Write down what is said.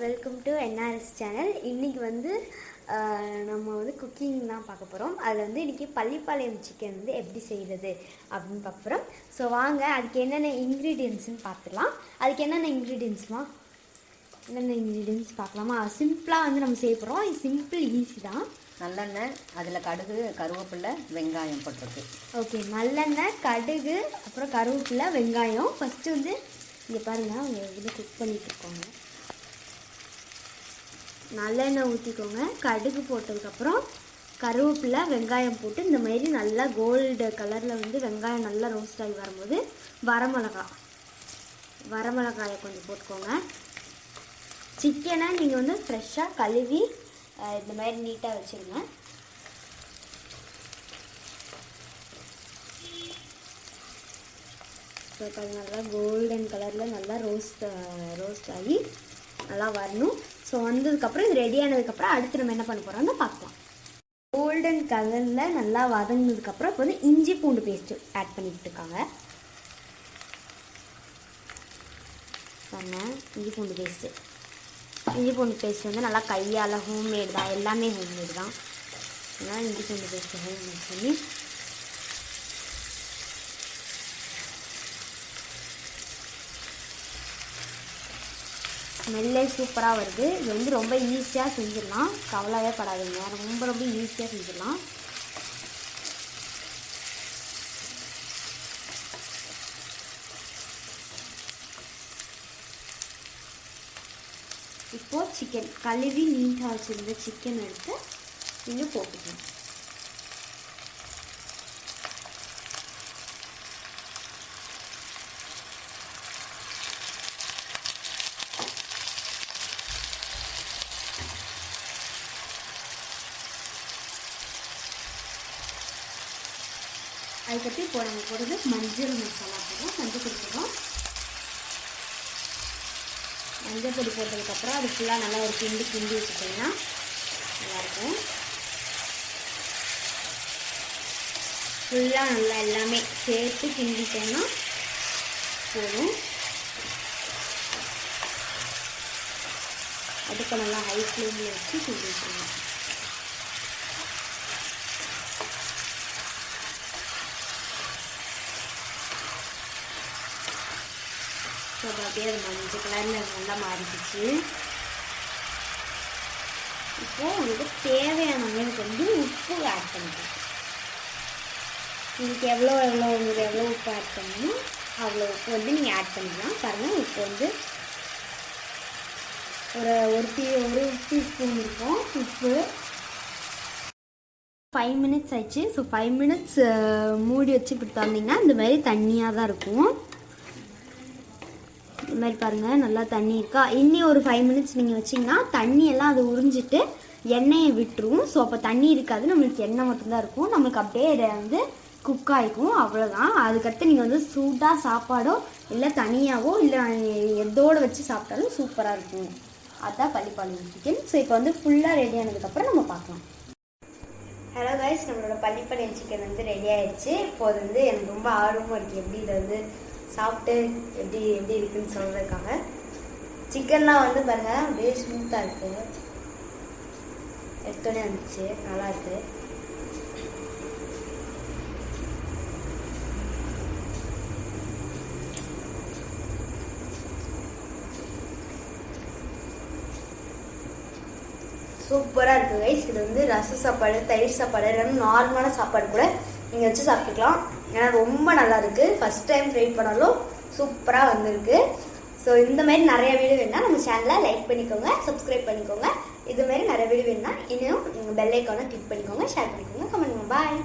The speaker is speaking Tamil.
Welcome to NRS channel. இன்றைக்கி வந்து நம்ம வந்து குக்கிங் தான் பார்க்க போகிறோம். அதில் வந்து இன்றைக்கி பள்ளிப்பாளையம் சிக்கன் வந்து எப்படி செய்கிறது அப்படின்னு பார்க்க போகிறோம். ஸோ வாங்க அதுக்கு என்னென்ன இன்க்ரீடியன்ட்ஸ்னு பார்த்துக்கலாம். அதுக்கு என்னென்ன இன்க்ரீடியன்ட்ஸ் பார்க்கலாமா? சிம்பிளாக வந்து நம்ம செய்ய போகிறோம். இது சிம்பிள், ஈஸி தான். நல்லெண்ணெய், அதில் கடுகு, கருவேப்பிலை, வெங்காயம் போட்டிருக்கு. ஓகே, நல்லெண்ணெய், கடுகு, அப்புறம் கருவேப்பிலை, வெங்காயம். ஃபஸ்ட்டு வந்து இங்கே பாருங்கள், அவங்க வந்து குக் பண்ணிகிட்டு இருக்காங்க. நல்லெண்ணெய் ஊற்றிக்கோங்க. கடுகு போட்டதுக்கப்புறம் கருவேப்பிலை, வெங்காயம் போட்டு இந்த மாதிரி நல்லா கோல்டு கலரில் வந்து வெங்காயம் நல்லா ரோஸ்ட் ஆகி வரும்போது வரமிளகாயை கொஞ்சம் போட்டுக்கோங்க. சிக்கனை நீங்கள் வந்து ஃப்ரெஷ்ஷாக கழுவி இந்த மாதிரி நீட்டாக வச்சுருங்க. ஸோ அது நல்லா கோல்டன் கலரில் நல்லா ரோஸ்ட் ஆகி நல்லா வரணும். ஸோ வந்ததுக்கப்புறம் இது ரெடி ஆனதுக்கப்புறம் அடுத்து நம்ம என்ன பண்ண போகிறோம்னு பார்க்கலாம். கோல்டன் கலரில் நல்லா வதங்கினதுக்கப்புறம் இப்போ வந்து இஞ்சி பூண்டு பேஸ்ட்டு ஆட் பண்ணிக்கிட்டு இருக்காங்க. இஞ்சி பூண்டு பேஸ்ட்டு வந்து நல்லா கையால் ஹோம்மேட் தான், எல்லாமே ஹோம்மேட் தான். அதனால் இஞ்சி பூண்டு பேஸ்ட்டு ஹோம்மேட் பண்ணி ஸ்மெல்லே சூப்பராக வருது. இது வந்து ரொம்ப ஈஸியாக செஞ்சிடலாம், கவலையே படாதீங்க. ரொம்ப ஈஸியாக செஞ்சிடலாம். இப்போது சிக்கன் கழுவி நீட்டாக வச்சுருந்த சிக்கன் எடுத்து நீங்கள் போட்டுக்கணும். அதுக்கப்புறம் இப்போ நம்ம போடுறது மஞ்சள் மசாலா போடுறோம். மஞ்சள் பொடி போட்டதுக்கப்புறம் அது ஃபுல்லாக நல்லா ஒரு கிண்டி வச்சுட்டிங்கன்னா நல்லாயிருக்கும். ஃபுல்லாக நல்லா எல்லாமே சேர்த்து கிண்டிட்டோம்னா போதும். அதுக்கு நல்லா ஹை ஃப்ளேமில் வச்சு கிண்டி வச்சுருங்க. ஸோ அப்படியே அது மஞ்சள் கலரில் நல்லா மாறிடுச்சு. இப்போது உங்களுக்கு தேவையான அளவுக்கு வந்து உப்பு ஆட் பண்ணிக்கலாம். உங்களுக்கு எவ்வளோ உப்பு ஆட் பண்ணணும் அவ்வளோ உப்பு வந்து நீங்கள் ஆட் பண்ணிக்கலாம். பாருங்கள், உப்பு வந்து ஒரு டீஸ்பூன் இருக்கும் உப்பு. 5 மினிட்ஸ் ஆயிடுச்சு. ஸோ 5 மினிட்ஸ் மூடி வச்சு இப்படி தந்தீங்கன்னா இந்த மாதிரி தண்ணியாக தான் இருக்கும். இது மாதிரி பாருங்கள், நல்லா தண்ணி இருக்கா. இன்னி ஒரு 5 மினிட்ஸ் நீங்கள் வச்சிங்கன்னா தண்ணியெல்லாம் அது உறிஞ்சிட்டு எண்ணெயை விட்டுரும். ஸோ அப்போ தண்ணி இருக்காது, நம்மளுக்கு எண்ணெய் மட்டும்தான் இருக்கும். நம்மளுக்கு அப்படியே இதை வந்து குக் ஆகிக்கும், அவ்வளோதான். அதுக்கடுத்து நீங்கள் வந்து சூடாக சாப்பாடோ இல்லை தனியாகவோ இல்லை எதோடு வச்சு சாப்பிட்டாலும் சூப்பராக இருக்கும். அதுதான் பள்ளிப்பாளையம் சிக்கன். ஸோ இப்போ வந்து ஃபுல்லாக ரெடி ஆனதுக்கப்புறம் நம்ம பார்க்கலாம். ஹலோ கைஸ், நம்மளோட பள்ளிப்பாளையம் சிக்கன் வந்து ரெடி ஆகிடுச்சு. இப்போது வந்து எனக்கு ரொம்ப ஆர்வமாக இருக்குது எப்படி இதை வந்து சாப்பிட்டு எப்படி இருக்குதுன்னு சொல்கிறதுக்காக. சிக்கன்லாம் வந்து பாருங்கள் அப்படியே ஸ்மூத்தாக இருக்குது, எடுத்தோடனே வந்துச்சு, நல்லா இருக்குது. சூப்பராக இருக்குது கைஸ். இது வந்து ரச சாப்பாடு, தயிர் சாப்பாடு, இல்லைன்னா நார்மலான சாப்பாடு கூட நீங்கள் வச்சு சாப்பிட்டுக்கலாம். ஏன்னா ரொம்ப நல்லா இருக்குது. ஃபஸ்ட் டைம் ட்ரை பண்ணாலும் சூப்பராக வந்திருக்கு. ஸோ இந்த மாதிரி நிறைய வீடியோ வேணுன்னா நம்ம சேனலை லைக் பண்ணிக்கோங்க, சப்ஸ்கிரைப் பண்ணிக்கோங்க. இது மாதிரி நிறைய வீடியோ வேணுன்னா இன்னும் பெல் ஐக்கானை கிளிக் பண்ணிக்கோங்க, ஷேர் பண்ணிக்கோங்க, கமெண்ட் பண்ணுங்க. பாய்.